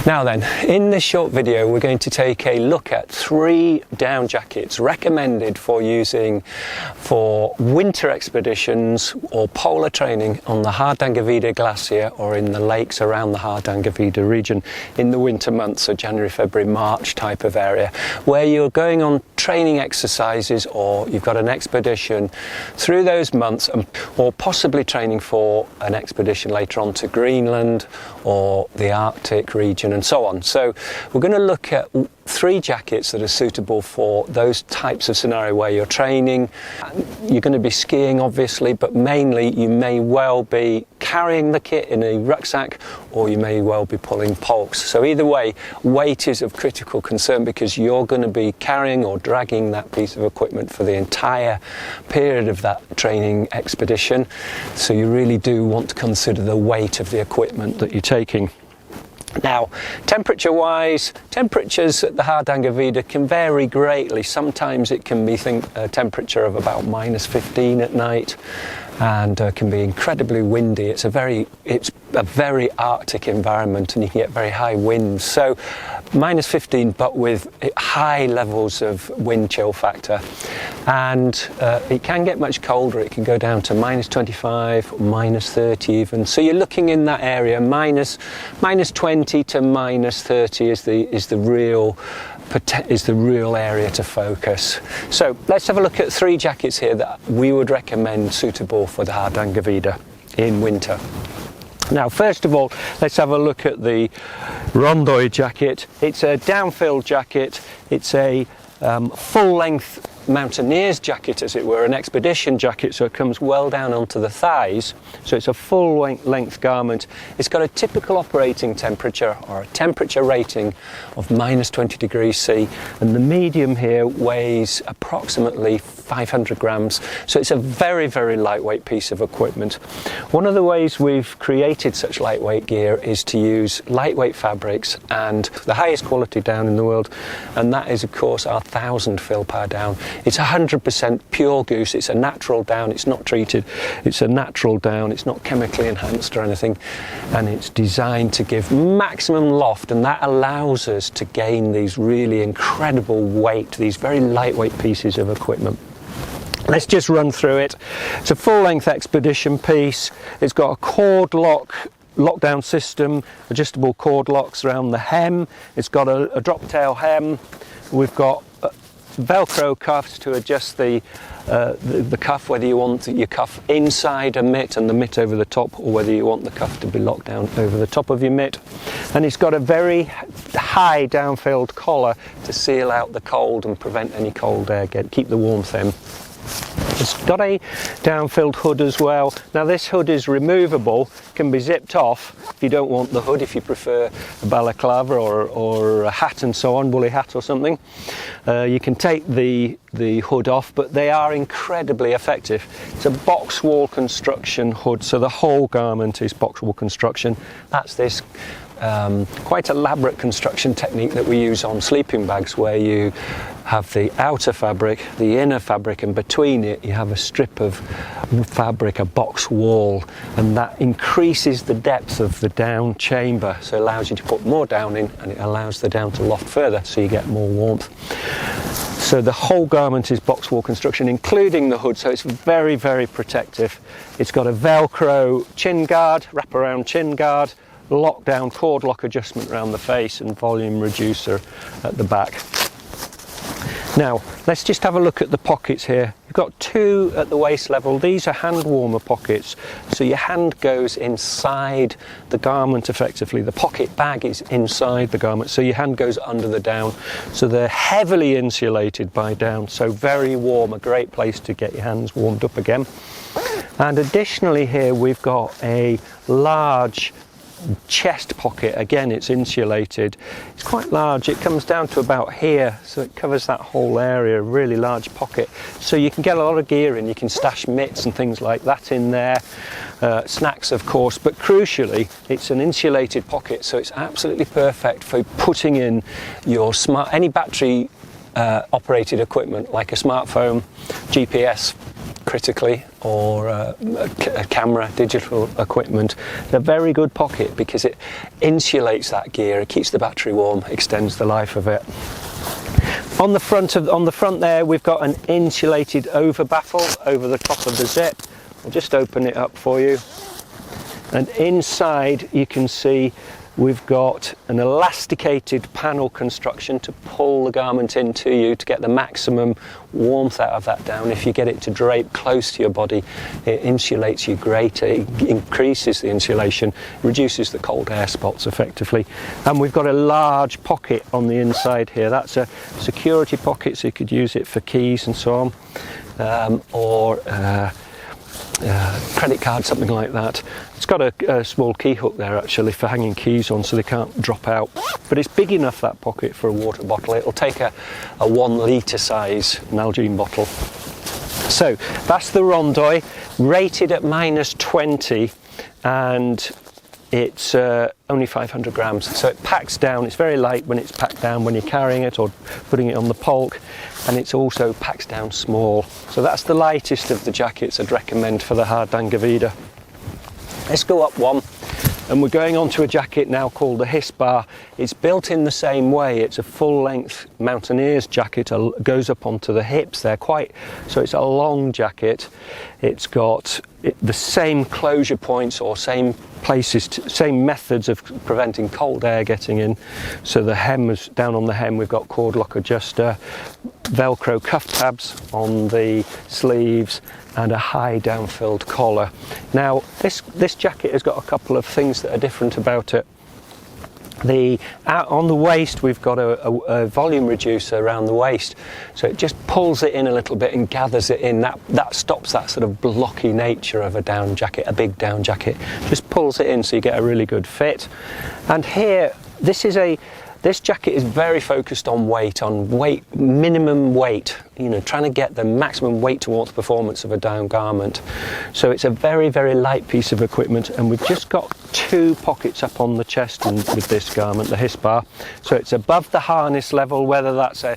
Now then, in this short video we're going to take a look at 3 down jackets recommended for using for winter expeditions or polar training on the Hardangervidda glacier or in the lakes around the Hardangervidda region in the winter months, so January, February, March type of area, where you're going on training exercises or you've got an expedition through those months, or possibly training for an expedition later on to Greenland or the Arctic region and so on. So we're going to look at 3 jackets that are suitable for those types of scenario where you're training. You're going to be skiing obviously, but mainly you may well be carrying the kit in a rucksack or you may well be pulling pulks. So either way, weight is of critical concern because you're going to be carrying or dragging that piece of equipment for the entire period of that training expedition. So you really do want to consider the weight of the equipment that you're taking. Now, temperature-wise, temperatures at the Hardangervidda can vary greatly. Sometimes it can be a temperature of about -15 at night, and can be incredibly windy. It's a very Arctic environment, and you can get very high winds. So -15, but with high levels of wind chill factor, and it can get much colder. It can go down to -25, -30 even. So you're looking in that area. -20 to -30 is the real area to focus. So let's have a look at 3 jackets here that we would recommend suitable for the Hardangervidda in winter. Now, first of all, let's have a look at the Rondoy jacket. It's a down-filled jacket. It's a full-length mountaineer's jacket, as it were, an expedition jacket, so it comes well down onto the thighs. So it's a full-length garment. It's got a typical operating temperature, or a temperature rating, of -20 degrees C, and the medium here weighs approximately 500 grams. So it's a very, very lightweight piece of equipment. One of the ways we've created such lightweight gear is to use lightweight fabrics and the highest quality down in the world, and that is, of course, our 1000 Hispar down. It's 100% pure goose. It's a natural down. It's not treated. It's a natural down. It's not chemically enhanced or anything, and it's designed to give maximum loft, and that allows us to gain these really incredible weight, these very lightweight pieces of equipment. Let's just run through it. It's a full-length expedition piece. It's got a cord lockdown system, adjustable cord locks around the hem. It's got a drop tail hem. We've got Velcro cuffs to adjust the cuff, whether you want your cuff inside a mitt and the mitt over the top, or whether you want the cuff to be locked down over the top of your mitt. And it's got a very high down-filled collar to seal out the cold and prevent any cold air, keep the warmth in. It's got a down-filled hood as well. Now this hood is removable, can be zipped off if you don't want the hood, if you prefer a balaclava or a hat and so on, woolly hat or something. You can take the hood off, but they are incredibly effective. It's a box wall construction hood, so the whole garment is box wall construction. That's this quite elaborate construction technique that we use on sleeping bags, where you have the outer fabric, the inner fabric, and between it you have a strip of fabric, a box wall, and that increases the depth of the down chamber, so it allows you to put more down in, and it allows the down to loft further, so you get more warmth. So the whole garment is box wall construction, including the hood, so it's very, very protective. It's got a Velcro chin guard, wraparound chin guard, lockdown cord lock adjustment around the face, and volume reducer at the back. Now let's just have a look at the pockets here. You've got 2 at the waist level. These are hand warmer pockets, so your hand goes inside the garment effectively. The pocket bag is inside the garment, so your hand goes under the down. So they're heavily insulated by down, so very warm, a great place to get your hands warmed up again. And additionally here we've got a large chest pocket. Again, it's insulated. It's quite large. It comes down to about here, so it covers that whole area. A really large pocket, so you can get a lot of gear in. You can stash mitts and things like that in there, snacks of course, but crucially it's an insulated pocket, so it's absolutely perfect for putting in your any battery operated equipment like a smartphone, GPS critically, or a camera, digital equipment. It's a very good pocket because it insulates that gear, it keeps the battery warm, extends the life of it. On the front there, we've got an insulated over baffle over the top of the zip. I'll just open it up for you. And inside you can see we've got an elasticated panel construction to pull the garment into you to get the maximum warmth out of that down. If you get it to drape close to your body, it insulates you greater, it increases the insulation, reduces the cold air spots effectively. And we've got a large pocket on the inside here. That's a security pocket, so you could use it for keys and so on, or credit card, something like that. It's got a small key hook there actually for hanging keys on so they can't drop out, but it's big enough, that pocket, for a water bottle. It'll take a 1 litre size Nalgene bottle. So that's the Rondoy, rated at -20, and it's only 500 grams, so it packs down. It's very light when it's packed down when you're carrying it or putting it on the polk, and it's also packs down small. So that's the lightest of the jackets I'd recommend for the Hardangervidda. Let's go up one, and we're going on to a jacket now called the Hispar. It's built in the same way. It's a full-length mountaineer's jacket, goes up onto the hips there, so it's a long jacket. It's got the same closure points or same places, same methods of preventing cold air getting in. So the hem is down on the hem. We've got cord lock adjuster, Velcro cuff tabs on the sleeves, and a high down-filled collar. Now this jacket has got a couple of things that are different about it. On the waist we've got a volume reducer around the waist, so it just pulls it in a little bit and gathers it in. That stops that sort of blocky nature of a down jacket, a big down jacket. Just pulls it in so you get a really good fit. And here, this jacket is very focused on weight, minimum weight, trying to get the maximum weight towards performance of a down garment. So it's a very, very light piece of equipment, and we've just got 2 pockets up on the chest with this garment, the Hispar. So it's above the harness level, whether that's a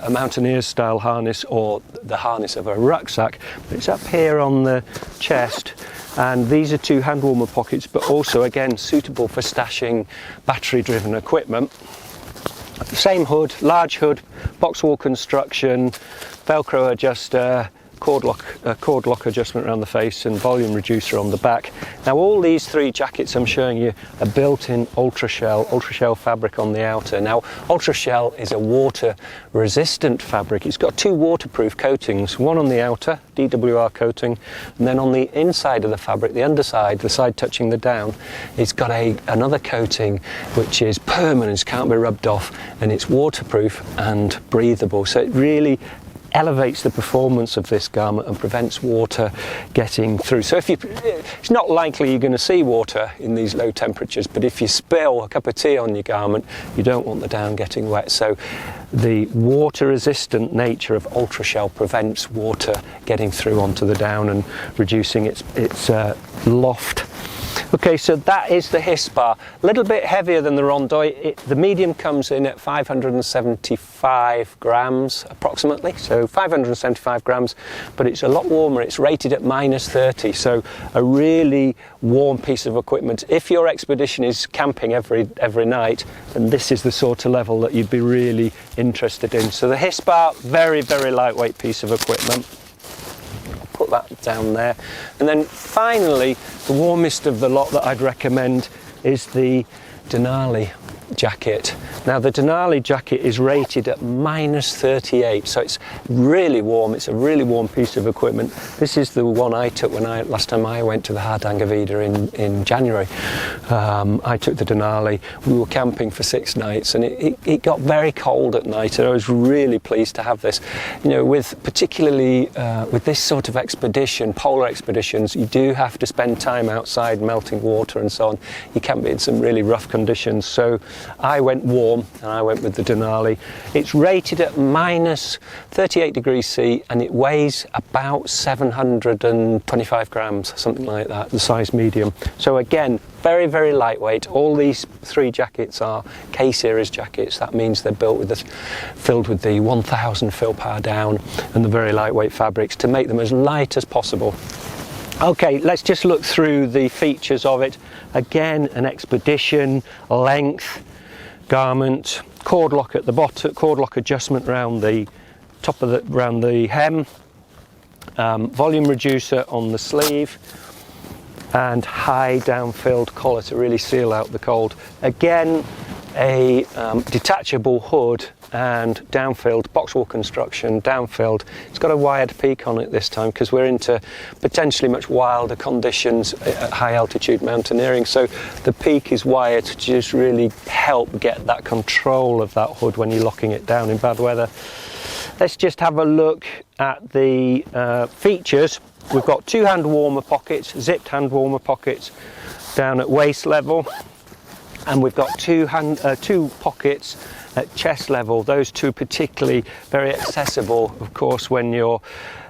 mountaineer style harness or the harness of a rucksack, but it's up here on the chest. And these are 2 hand warmer pockets, but also again suitable for stashing battery driven equipment. Same hood, large hood, box wall construction, Velcro adjuster, cord lock adjustment around the face, and volume reducer on the back. Now all these 3 jackets I'm showing you are built in ultra shell fabric on the outer. Now ultra shell is a water resistant fabric. It's got 2 waterproof coatings, one on the outer, DWR coating, and then on the inside of the fabric, the underside, the side touching the down, it's got another coating which is permanent, can't be rubbed off, and it's waterproof and breathable. So it really elevates the performance of this garment and prevents water getting through. So it's not likely you're going to see water in these low temperatures, but if you spill a cup of tea on your garment, you don't want the down getting wet. So the water resistant nature of ultra shell prevents water getting through onto the down and reducing its loft. Okay, so that is the Hispar. A little bit heavier than the Rondoy. The medium comes in at 575 grams approximately, so 575 grams, but it's a lot warmer. It's rated at -30, so a really warm piece of equipment. If your expedition is camping every night, then this is the sort of level that you'd be really interested in. So the Hispar, very, very lightweight piece of equipment. Put that down there. And then finally, the warmest of the lot that I'd recommend is the Denali jacket. Now the Denali jacket is rated at -38, so it's really warm. It's a really warm piece of equipment. This is the one I took last time I went to the Hardangervidda in January. I took the Denali. We were camping for 6 nights, and it got very cold at night, and I was really pleased to have this. Particularly with this sort of expedition, polar expeditions, you do have to spend time outside melting water and so on. You can be in some really rough conditions, so I went warm and I went with the Denali. It's rated at minus 38 degrees C and it weighs about 725 grams, something like that, the size medium. So again, very, very lightweight. All these 3 jackets are K-series jackets. That means they're built with filled with the 1000 fill power down and the very lightweight fabrics to make them as light as possible. Okay, let's just look through the features of it. Again, an expedition length garment, cord lock at the bottom, cord lock adjustment around the top of around the hem, volume reducer on the sleeve, and high down-filled collar to really seal out the cold. Again, a detachable hood and down-filled boxwool construction, down-filled. It's got a wired peak on it this time because we're into potentially much wilder conditions at high altitude mountaineering, so the peak is wired to just really help get that control of that hood when you're locking it down in bad weather. Let's just have a look at the features. We've got 2 hand warmer pockets, zipped hand warmer pockets down at waist level, and we've got 2 pockets at chest level. Those 2 particularly very accessible, of course, when you're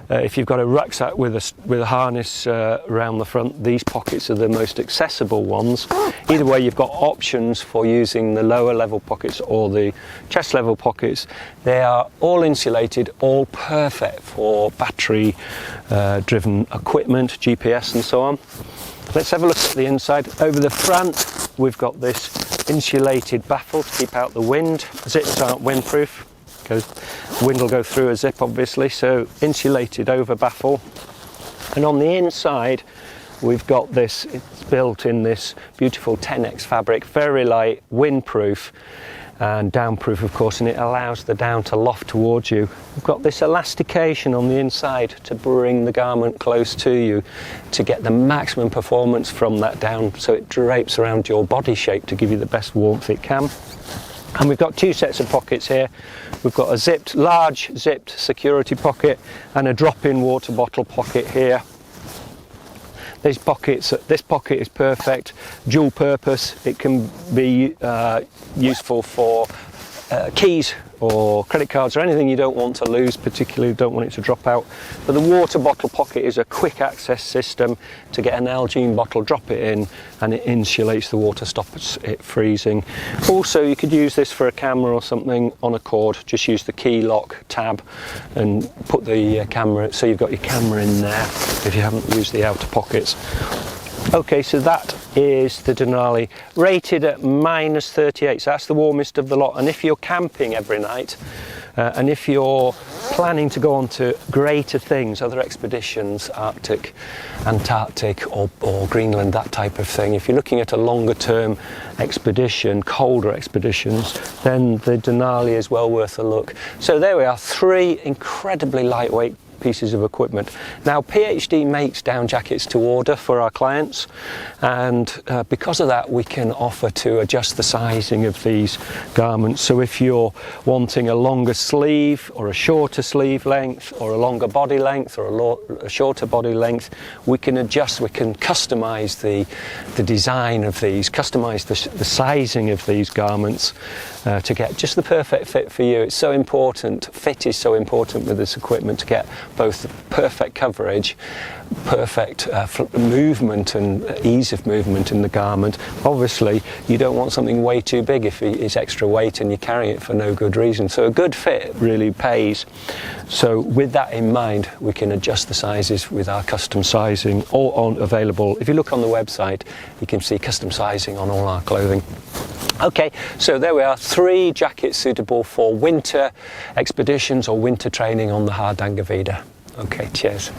if you've got a rucksack with a harness around the front. These pockets are the most accessible ones. Either way, you've got options for using the lower level pockets or the chest level pockets. They are all insulated, all perfect for battery driven equipment, GPS and so on. Let's have a look at the inside. Over the front, we've got this insulated baffle to keep out the wind. Zips aren't windproof because wind will go through a zip, obviously, so insulated over baffle. And on the inside, we've got this, it's built in this beautiful 10X fabric, very light, windproof and downproof, of course, and it allows the down to loft towards you. We've got this elastication on the inside to bring the garment close to you to get the maximum performance from that down, so it drapes around your body shape to give you the best warmth it can. And we've got 2 sets of pockets here. We've got a large zipped security pocket and a drop-in water bottle pocket here. This pocket is perfect, dual purpose. It can be useful for keys or credit cards or anything you don't want to lose, particularly don't want it to drop out. But the water bottle pocket is a quick access system to get an Nalgene bottle, drop it in, and it insulates the water, stops it freezing. Also, you could use this for a camera or something on a cord. Just use the key lock tab and put the camera, so you've got your camera in there if you haven't used the outer pockets. Okay, so that is the Denali, rated at minus 38, so that's the warmest of the lot. And if you're camping every night, and if you're planning to go on to greater things, other expeditions, Arctic, Antarctic or Greenland, that type of thing, if you're looking at a longer term expedition, colder expeditions, then the Denali is well worth a look. So there we are, 3 incredibly lightweight pieces of equipment. Now, PhD makes down jackets to order for our clients, and because of that we can offer to adjust the sizing of these garments. So if you're wanting a longer sleeve or a shorter sleeve length or a longer body length or a shorter body length, we can adjust, we can customize the design of these, customize the sizing of these garments to get just the perfect fit for you. It's so important, fit is so important with this equipment, to get both the perfect coverage, perfect movement and ease of movement in the garment. Obviously you don't want something way too big if it's extra weight and you're carrying it for no good reason, so a good fit really pays. So with that in mind, we can adjust the sizes with our custom sizing, all available. If you look on the website, you can see custom sizing on all our clothing. Okay, so there we are, 3 jackets suitable for winter expeditions or winter training on the Hardangervidda. Okay, cheers.